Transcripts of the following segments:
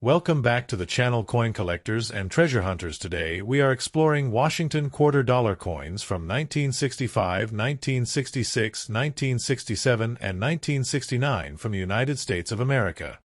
Welcome back to the channel Coin Collectors and Treasure Hunters. Today we are exploring Washington quarter dollar coins from 1965, 1966, 1967, and 1969 from the United States of America.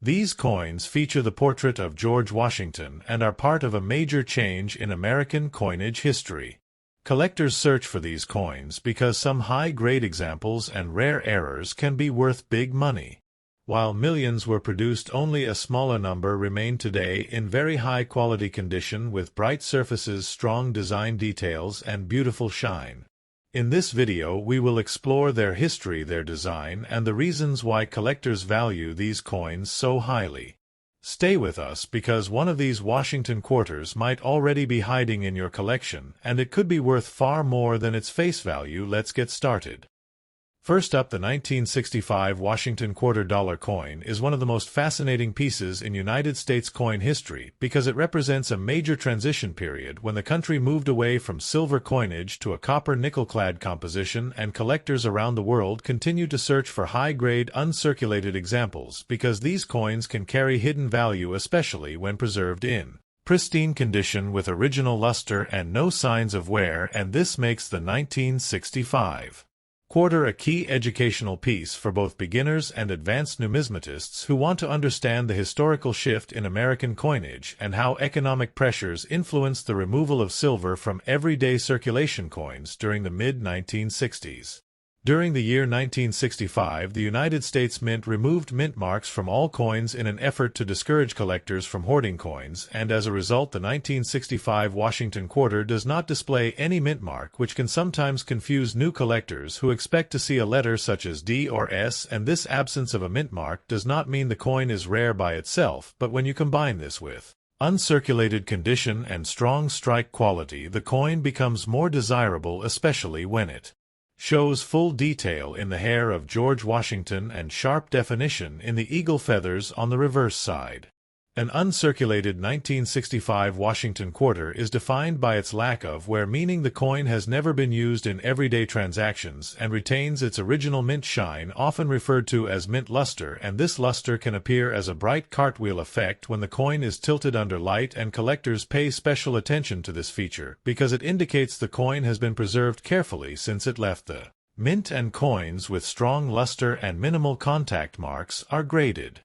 These coins feature the portrait of George Washington and are part of a major change in American coinage history. Collectors search for these coins because some high-grade examples and rare errors can be worth big money. While millions were produced, only a smaller number remain today in very high-quality condition with bright surfaces, strong design details, and beautiful shine. In this video we will explore their history, their design, and the reasons why collectors value these coins so highly. Stay with us because one of these Washington quarters might already be hiding in your collection, and it could be worth far more than its face value. Let's get started. First up, the 1965 Washington quarter dollar coin is one of the most fascinating pieces in United States coin history because it represents a major transition period when the country moved away from silver coinage to a copper-nickel clad composition, and collectors around the world continue to search for high-grade uncirculated examples because these coins can carry hidden value, especially when preserved in pristine condition with original luster and no signs of wear, and this makes the 1965 quarter a key educational piece for both beginners and advanced numismatists who want to understand the historical shift in American coinage and how economic pressures influenced the removal of silver from everyday circulation coins during the mid-1960s. During the year 1965, the United States Mint removed mint marks from all coins in an effort to discourage collectors from hoarding coins, and as a result the 1965 Washington quarter does not display any mint mark, which can sometimes confuse new collectors who expect to see a letter such as D or S, and this absence of a mint mark does not mean the coin is rare by itself, but when you combine this with uncirculated condition and strong strike quality, the coin becomes more desirable, especially when it shows full detail in the hair of George Washington and sharp definition in the eagle feathers on the reverse side. An uncirculated 1965 Washington quarter is defined by its lack of wear, meaning the coin has never been used in everyday transactions and retains its original mint shine, often referred to as mint luster, and this luster can appear as a bright cartwheel effect when the coin is tilted under light, and collectors pay special attention to this feature because it indicates the coin has been preserved carefully since it left the mint, and coins with strong luster and minimal contact marks are graded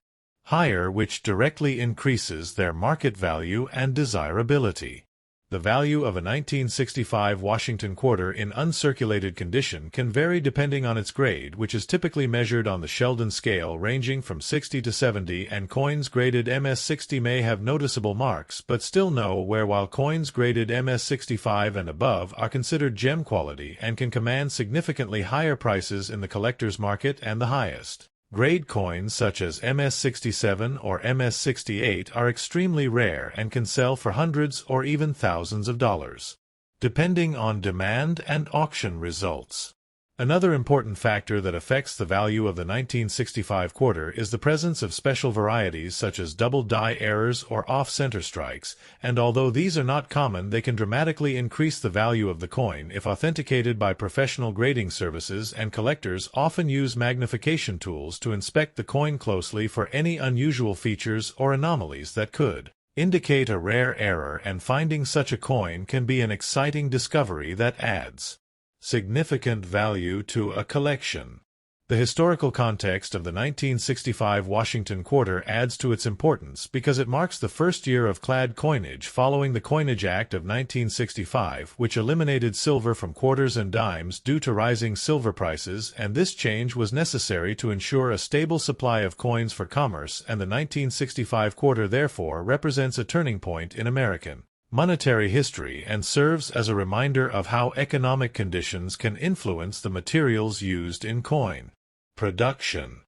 higher, which directly increases their market value and desirability. The value of a 1965 Washington quarter in uncirculated condition can vary depending on its grade, which is typically measured on the Sheldon scale ranging from 60 to 70, and coins graded MS-60 may have noticeable marks but still no wear, while coins graded MS-65 and above are considered gem quality and can command significantly higher prices in the collector's market, and the highest grade coins such as MS-67 or MS-68 are extremely rare and can sell for hundreds or even thousands of dollars, depending on demand and auction results. Another important factor that affects the value of the 1965 quarter is the presence of special varieties such as double die errors or off-center strikes, and although these are not common, they can dramatically increase the value of the coin if authenticated by professional grading services, and collectors often use magnification tools to inspect the coin closely for any unusual features or anomalies that could indicate a rare error, and finding such a coin can be an exciting discovery that adds significant value to a collection. The historical context of the 1965 Washington quarter adds to its importance because it marks the first year of clad coinage following the Coinage Act of 1965, which eliminated silver from quarters and dimes due to rising silver prices, and this change was necessary to ensure a stable supply of coins for commerce, and the 1965 quarter therefore represents a turning point in American monetary history and serves as a reminder of how economic conditions can influence the materials used in coin production.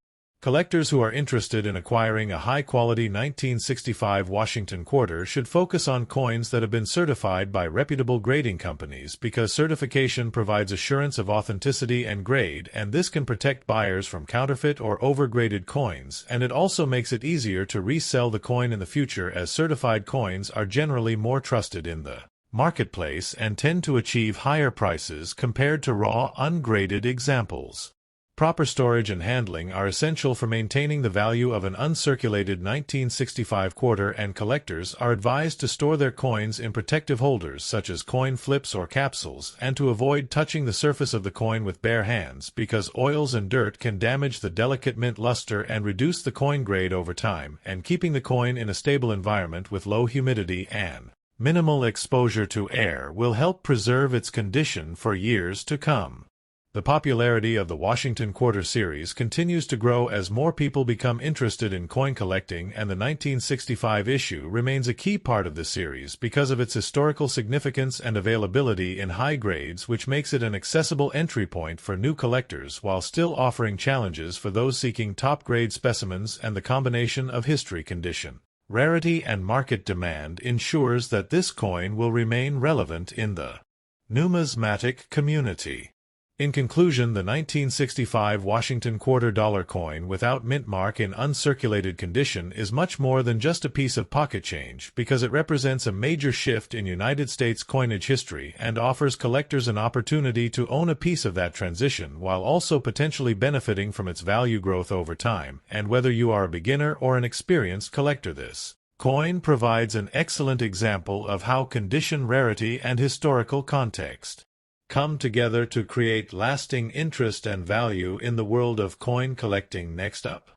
Collectors who are interested in acquiring a high-quality 1965 Washington quarter should focus on coins that have been certified by reputable grading companies because certification provides assurance of authenticity and grade, and this can protect buyers from counterfeit or overgraded coins, and it also makes it easier to resell the coin in the future as certified coins are generally more trusted in the marketplace and tend to achieve higher prices compared to raw, ungraded examples. proper storage and handling are essential for maintaining the value of an uncirculated 1965 quarter, and collectors are advised to store their coins in protective holders such as coin flips or capsules, and to avoid touching the surface of the coin with bare hands because oils and dirt can damage the delicate mint luster and reduce the coin grade over time, and keeping the coin in a stable environment with low humidity and minimal exposure to air will help preserve its condition for years to come. The popularity of the Washington Quarter series continues to grow as more people become interested in coin collecting, and the 1965 issue remains a key part of the series because of its historical significance and availability in high grades, which makes it an accessible entry point for new collectors while still offering challenges for those seeking top-grade specimens, and the combination of history, condition, rarity, and market demand ensures that this coin will remain relevant in the numismatic community. In conclusion, the 1965 Washington quarter dollar coin without mint mark in uncirculated condition is much more than just a piece of pocket change, because it represents a major shift in United States coinage history and offers collectors an opportunity to own a piece of that transition while also potentially benefiting from its value growth over time. And whether you are a beginner or an experienced collector, this coin provides an excellent example of how condition, rarity, and historical context come together to create lasting interest and value in the world of coin collecting. Next up,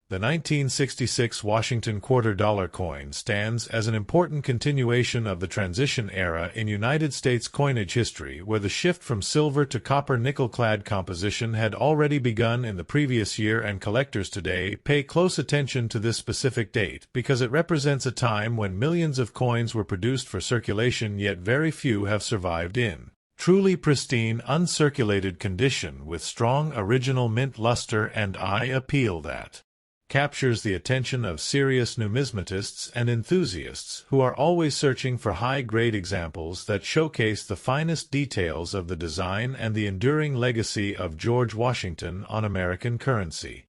the 1966 Washington quarter dollar coin stands as an important continuation of the transition era in United States coinage history, where the shift from silver to copper nickel-clad composition had already begun in the previous year, and collectors today pay close attention to this specific date because it represents a time when millions of coins were produced for circulation, yet very few have survived in truly pristine uncirculated condition with strong original mint luster and eye appeal that captures the attention of serious numismatists and enthusiasts who are always searching for high-grade examples that showcase the finest details of the design and the enduring legacy of George Washington on American currency.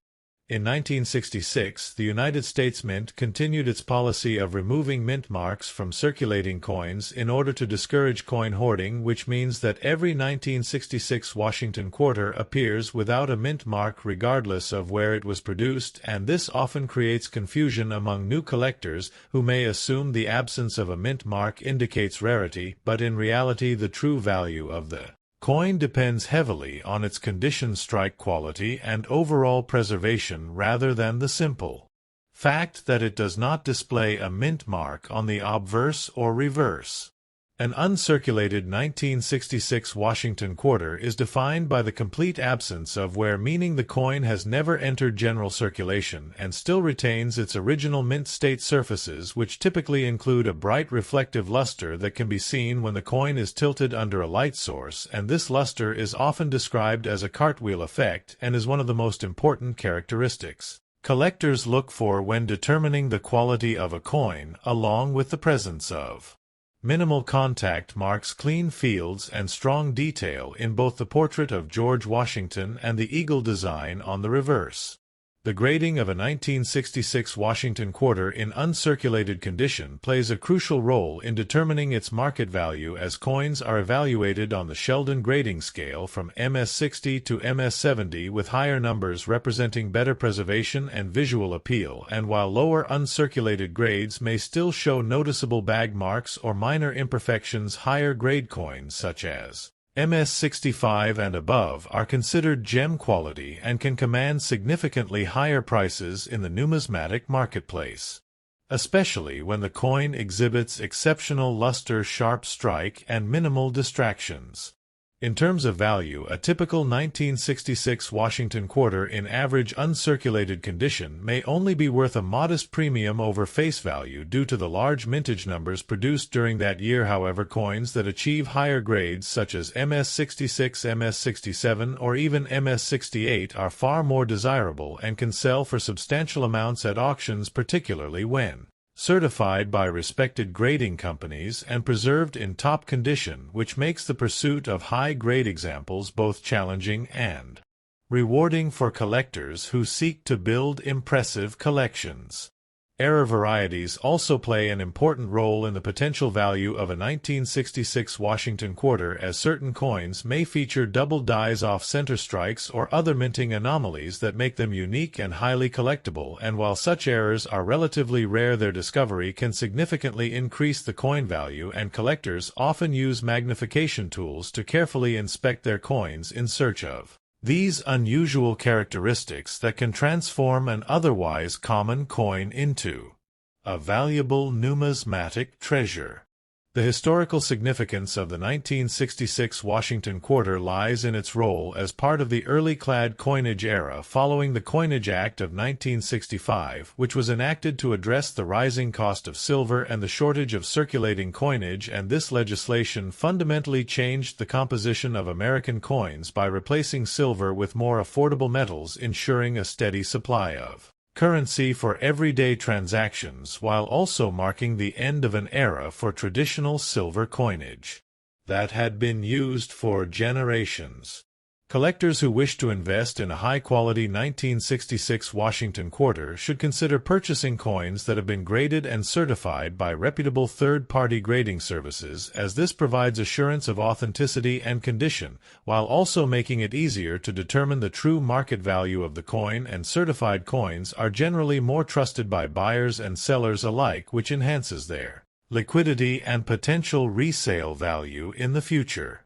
In 1966, the United States Mint continued its policy of removing mint marks from circulating coins in order to discourage coin hoarding, which means that every 1966 Washington quarter appears without a mint mark regardless of where it was produced, and this often creates confusion among new collectors who may assume the absence of a mint mark indicates rarity, but in reality the true value of the coin depends heavily on its condition, strike quality, and overall preservation rather than the simple fact that it does not display a mint mark on the obverse or reverse. An uncirculated 1966 Washington quarter is defined by the complete absence of wear, meaning the coin has never entered general circulation and still retains its original mint state surfaces, which typically include a bright reflective luster that can be seen when the coin is tilted under a light source, and this luster is often described as a cartwheel effect and is one of the most important characteristics collectors look for when determining the quality of a coin, along with the presence of minimal contact marks, clean fields, and strong detail in both the portrait of George Washington and the eagle design on the reverse. The grading of a 1966 Washington quarter in uncirculated condition plays a crucial role in determining its market value, as coins are evaluated on the Sheldon grading scale from MS60 to MS70, with higher numbers representing better preservation and visual appeal, and while lower uncirculated grades may still show noticeable bag marks or minor imperfections, higher grade coins such as MS65 and above are considered gem quality and can command significantly higher prices in the numismatic marketplace, especially when the coin exhibits exceptional luster, sharp strike, and minimal distractions. In terms of value, a typical 1966 Washington quarter in average uncirculated condition may only be worth a modest premium over face value due to the large mintage numbers produced during that year. However, coins that achieve higher grades such as MS66, MS67, or even MS68 are far more desirable and can sell for substantial amounts at auctions, particularly when certified by respected grading companies and preserved in top condition, which makes the pursuit of high-grade examples both challenging and rewarding for collectors who seek to build impressive collections. Error varieties also play an important role in the potential value of a 1966 Washington quarter, as certain coins may feature double dies off center strikes or other minting anomalies that make them unique and highly collectible, and while such errors are relatively rare, their discovery can significantly increase the coin value, and collectors often use magnification tools to carefully inspect their coins in search of these unusual characteristics that can transform an otherwise common coin into a valuable numismatic treasure. The historical significance of the 1966 Washington quarter lies in its role as part of the early clad coinage era following the Coinage Act of 1965, which was enacted to address the rising cost of silver and the shortage of circulating coinage, and this legislation fundamentally changed the composition of American coins by replacing silver with more affordable metals, ensuring a steady supply of currency for everyday transactions, while also marking the end of an era for traditional silver coinage that had been used for generations. Collectors who wish to invest in a high-quality 1966 Washington quarter should consider purchasing coins that have been graded and certified by reputable third-party grading services, as this provides assurance of authenticity and condition, while also making it easier to determine the true market value of the coin, and certified coins are generally more trusted by buyers and sellers alike, which enhances their liquidity and potential resale value in the future.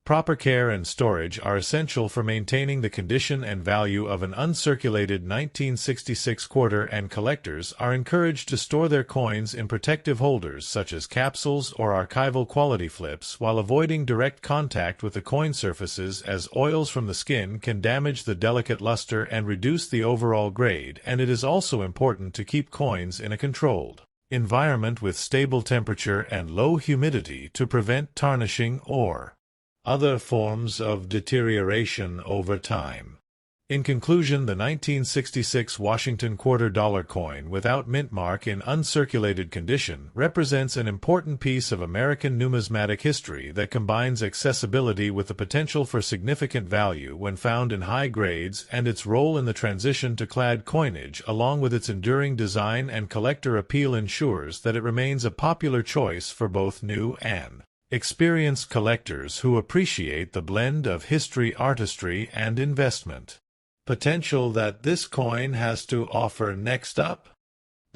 Proper care and storage are essential for maintaining the condition and value of an uncirculated 1966 quarter, and collectors are encouraged to store their coins in protective holders such as capsules or archival quality flips, while avoiding direct contact with the coin surfaces, as oils from the skin can damage the delicate luster and reduce the overall grade, and it is also important to keep coins in a controlled environment with stable temperature and low humidity to prevent tarnishing or other forms of deterioration over time. In conclusion, the 1966 Washington quarter dollar coin without mint mark in uncirculated condition represents an important piece of American numismatic history that combines accessibility with the potential for significant value when found in high grades, and its role in the transition to clad coinage, along with its enduring design and collector appeal, ensures that it remains a popular choice for both new and experienced collectors who appreciate the blend of history, artistry, and investment potential that this coin has to offer. Next up,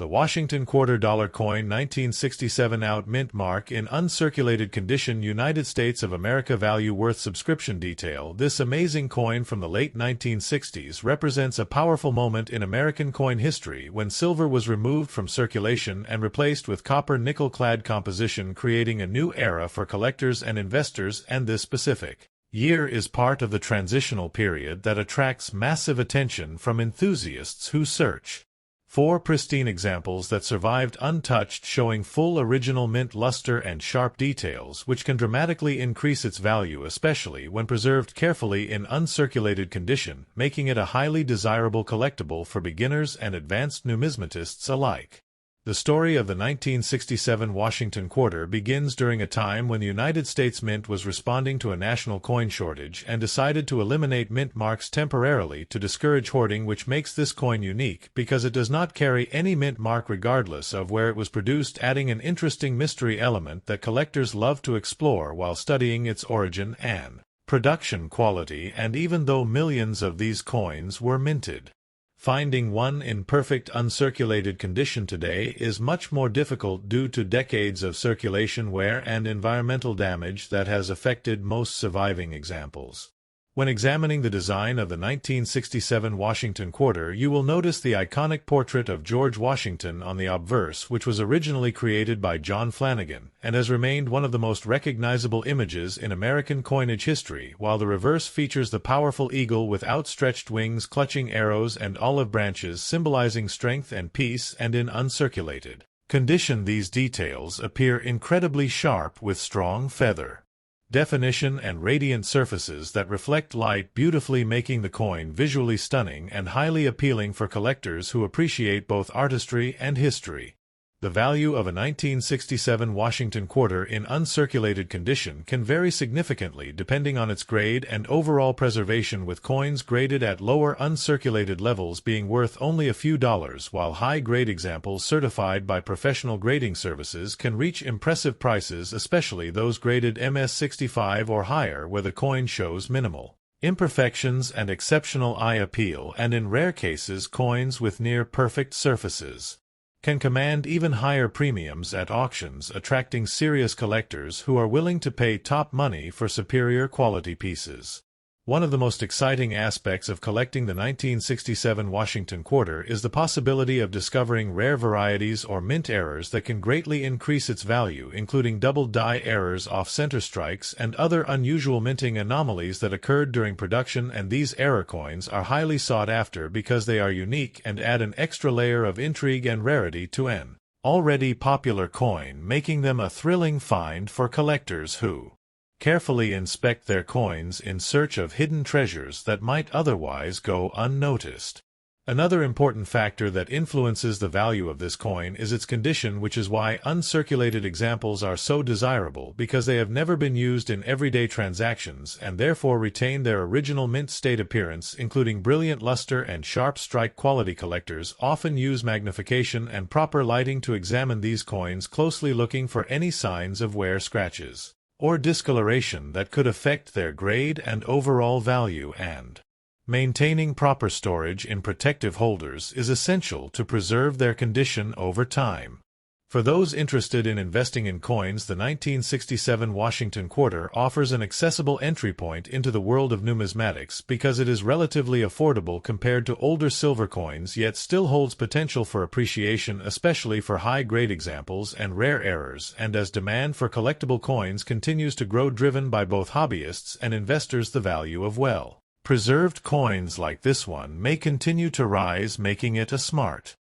the Washington quarter dollar coin 1967 out mint mark in uncirculated condition, United States of America. Value worth subscription detail. This amazing coin from the late 1960s represents a powerful moment in American coin history when silver was removed from circulation and replaced with copper nickel clad composition, creating a new era for collectors and investors, and this specific year is part of the transitional period that attracts massive attention from enthusiasts who search for pristine examples that survived untouched, showing full original mint luster and sharp details, which can dramatically increase its value, especially when preserved carefully in uncirculated condition, making it a highly desirable collectible for beginners and advanced numismatists alike. The story of the 1967 Washington quarter begins during a time when the United States Mint was responding to a national coin shortage and decided to eliminate mint marks temporarily to discourage hoarding, which makes this coin unique because it does not carry any mint mark regardless of where it was produced, adding an interesting mystery element that collectors love to explore while studying its origin and production quality. And even though millions of these coins were minted, finding one in perfect uncirculated condition today is much more difficult due to decades of circulation wear and environmental damage that has affected most surviving examples. When examining the design of the 1967 Washington quarter, you will notice the iconic portrait of George Washington on the obverse, which was originally created by John Flanagan and has remained one of the most recognizable images in American coinage history, while the reverse features the powerful eagle with outstretched wings clutching arrows and olive branches symbolizing strength and peace, and in uncirculated condition these details appear incredibly sharp with strong feather definition and radiant surfaces that reflect light beautifully, making the coin visually stunning and highly appealing for collectors who appreciate both artistry and history. The value of a 1967 Washington quarter in uncirculated condition can vary significantly depending on its grade and overall preservation, with coins graded at lower uncirculated levels being worth only a few dollars, while high-grade examples certified by professional grading services can reach impressive prices, especially those graded MS-65 or higher, where the coin shows minimal imperfections and exceptional eye appeal, and in rare cases coins with near-perfect surfaces can command even higher premiums at auctions, attracting serious collectors who are willing to pay top money for superior quality pieces. One of the most exciting aspects of collecting the 1967 Washington quarter is the possibility of discovering rare varieties or mint errors that can greatly increase its value, including double die errors, off-center strikes, and other unusual minting anomalies that occurred during production, and these error coins are highly sought after because they are unique and add an extra layer of intrigue and rarity to an already popular coin, making them a thrilling find for collectors who carefully inspect their coins in search of hidden treasures that might otherwise go unnoticed. Another important factor that influences the value of this coin is its condition, which is why uncirculated examples are so desirable, because they have never been used in everyday transactions and therefore retain their original mint state appearance, including brilliant luster and sharp strike quality. Collectors often use magnification and proper lighting to examine these coins closely, looking for any signs of wear, scratches, or discoloration that could affect their grade and overall value, and maintaining proper storage in protective holders is essential to preserve their condition over time. For those interested in investing in coins, the 1967 Washington quarter offers an accessible entry point into the world of numismatics because it is relatively affordable compared to older silver coins, yet still holds potential for appreciation, especially for high-grade examples and rare errors, and as demand for collectible coins continues to grow, driven by both hobbyists and investors, the value of well-preserved coins like this one may continue to rise, making it a smart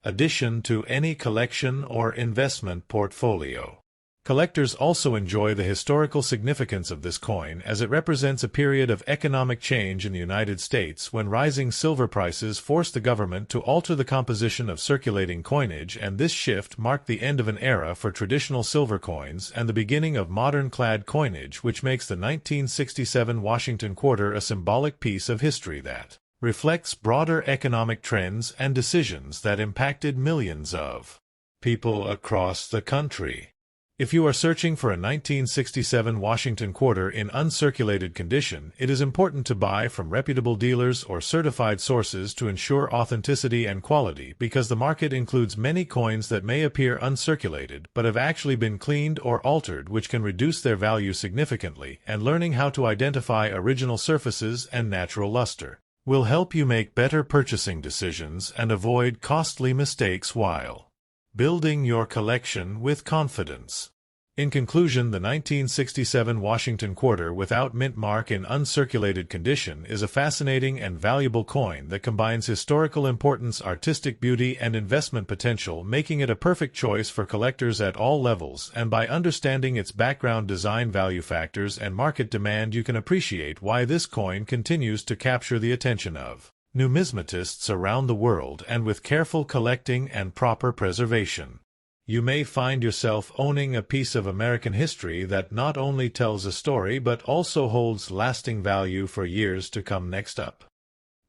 addition to any collection or investment portfolio. Collectors also enjoy the historical significance of this coin, as it represents a period of economic change in the United States when rising silver prices forced the government to alter the composition of circulating coinage, and this shift marked the end of an era for traditional silver coins and the beginning of modern clad coinage, which makes the 1967 Washington quarter a symbolic piece of history that reflects broader economic trends and decisions that impacted millions of people across the country. If you are searching for a 1967 Washington quarter in uncirculated condition, it is important to buy from reputable dealers or certified sources to ensure authenticity and quality, because the market includes many coins that may appear uncirculated but have actually been cleaned or altered, which can reduce their value significantly, and learning how to identify original surfaces and natural luster will help you make better purchasing decisions and avoid costly mistakes while building your collection with confidence. In conclusion, the 1967 Washington quarter without mint mark in uncirculated condition is a fascinating and valuable coin that combines historical importance, artistic beauty, and investment potential, making it a perfect choice for collectors at all levels. And by understanding its background, design, value factors, and market demand, you can appreciate why this coin continues to capture the attention of numismatists around the world, and with careful collecting and proper preservation, you may find yourself owning a piece of American history that not only tells a story but also holds lasting value for years to come. Next up,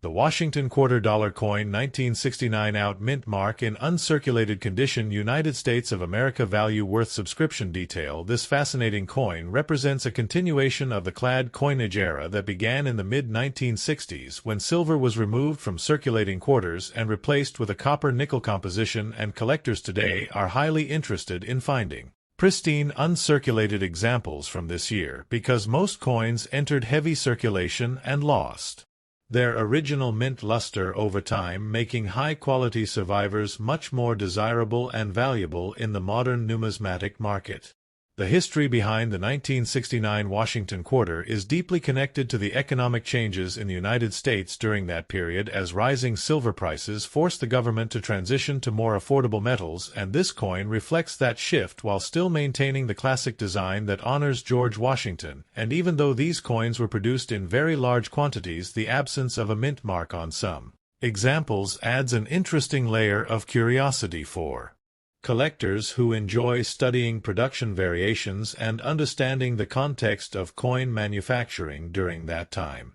the Washington quarter dollar coin, 1969, out mint mark in uncirculated condition, United States of America. Value worth subscription. Detail: this fascinating coin represents a continuation of the clad coinage era that began in the mid-1960s, when silver was removed from circulating quarters and replaced with a copper-nickel composition, and collectors today are highly interested in finding pristine uncirculated examples from this year, because most coins entered heavy circulation and lost their original mint luster over time, making high-quality survivors much more desirable and valuable in the modern numismatic market. The history behind the 1969 Washington quarter is deeply connected to the economic changes in the United States during that period, as rising silver prices forced the government to transition to more affordable metals, and this coin reflects that shift while still maintaining the classic design that honors George Washington. And even though these coins were produced in very large quantities, the absence of a mint mark on some examples adds an interesting layer of curiosity for collectors who enjoy studying production variations and understanding the context of coin manufacturing during that time.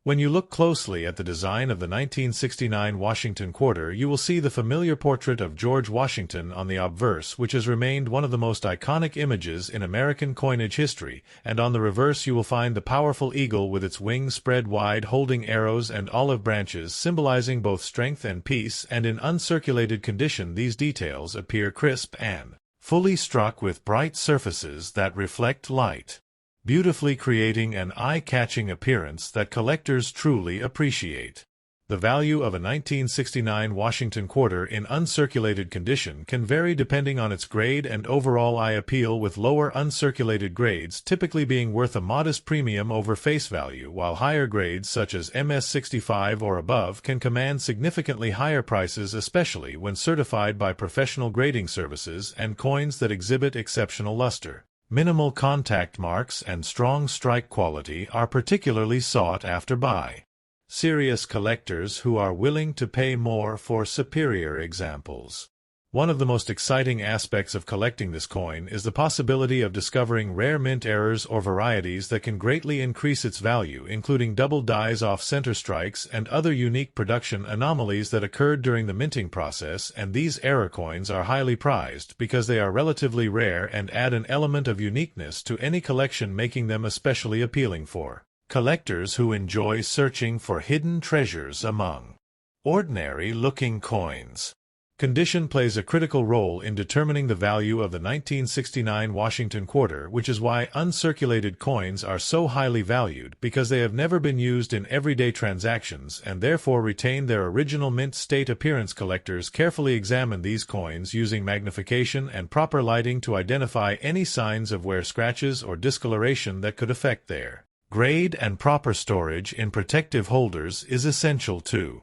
When you look closely at the design of the 1969 Washington quarter, you will see the familiar portrait of George Washington on the obverse, which has remained one of the most iconic images in American coinage history, and on the reverse you will find the powerful eagle with its wings spread wide holding arrows and olive branches symbolizing both strength and peace, and in uncirculated condition these details appear crisp and fully struck with bright surfaces that reflect light, beautifully creating an eye-catching appearance that collectors truly appreciate. The value of a 1969 Washington quarter in uncirculated condition can vary depending on its grade and overall eye appeal, with lower uncirculated grades typically being worth a modest premium over face value, while higher grades such as MS65 or above can command significantly higher prices, especially when certified by professional grading services, and coins that exhibit exceptional luster, minimal contact marks, and strong strike quality are particularly sought after by serious collectors who are willing to pay more for superior examples. One of the most exciting aspects of collecting this coin is the possibility of discovering rare mint errors or varieties that can greatly increase its value, including double dies off center strikes and other unique production anomalies that occurred during the minting process, and these error coins are highly prized because they are relatively rare and add an element of uniqueness to any collection, making them especially appealing for collectors who enjoy searching for hidden treasures among ordinary-looking coins. Condition plays a critical role in determining the value of the 1969 Washington quarter, which is why uncirculated coins are so highly valued, because they have never been used in everyday transactions and therefore retain their original mint state appearance. Collectors carefully examine these coins using magnification and proper lighting to identify any signs of wear, scratches, or discoloration that could affect their grade, and proper storage in protective holders is essential to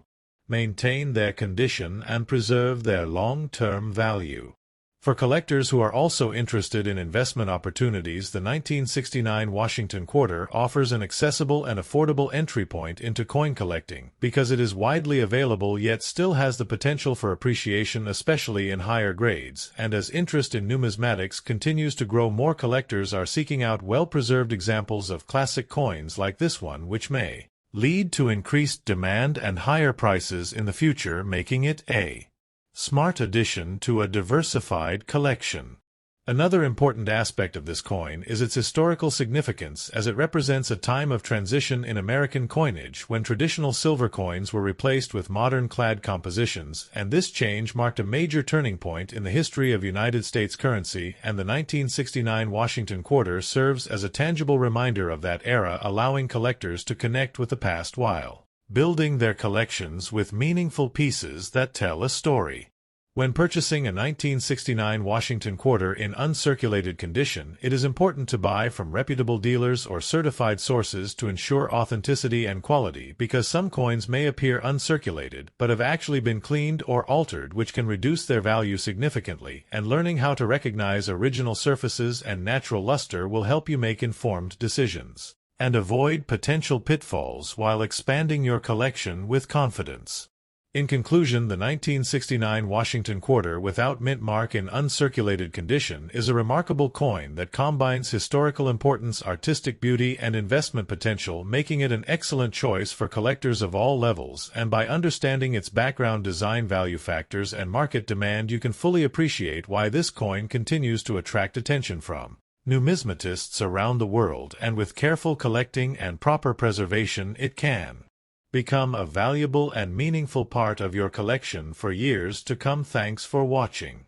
maintain their condition and preserve their long-term value. For collectors who are also interested in investment opportunities, the 1969 Washington quarter offers an accessible and affordable entry point into coin collecting because it is widely available yet still has the potential for appreciation, especially in higher grades, and as interest in numismatics continues to grow, more collectors are seeking out well-preserved examples of classic coins like this one, which may lead to increased demand and higher prices in the future, making it a smart addition to a diversified collection. Another important aspect of this coin is its historical significance, as it represents a time of transition in American coinage when traditional silver coins were replaced with modern clad compositions, and this change marked a major turning point in the history of United States currency, and the 1969 Washington quarter serves as a tangible reminder of that era, allowing collectors to connect with the past while building their collections with meaningful pieces that tell a story. When purchasing a 1969 Washington quarter in uncirculated condition, it is important to buy from reputable dealers or certified sources to ensure authenticity and quality, because some coins may appear uncirculated but have actually been cleaned or altered, which can reduce their value significantly, and learning how to recognize original surfaces and natural luster will help you make informed decisions and avoid potential pitfalls while expanding your collection with confidence. In conclusion, the 1969 Washington quarter without mint mark in uncirculated condition is a remarkable coin that combines historical importance, artistic beauty, and investment potential, making it an excellent choice for collectors of all levels, and by understanding its background, design, value factors, and market demand, you can fully appreciate why this coin continues to attract attention from numismatists around the world, and with careful collecting and proper preservation it can become a valuable and meaningful part of your collection for years to come. Thanks for watching.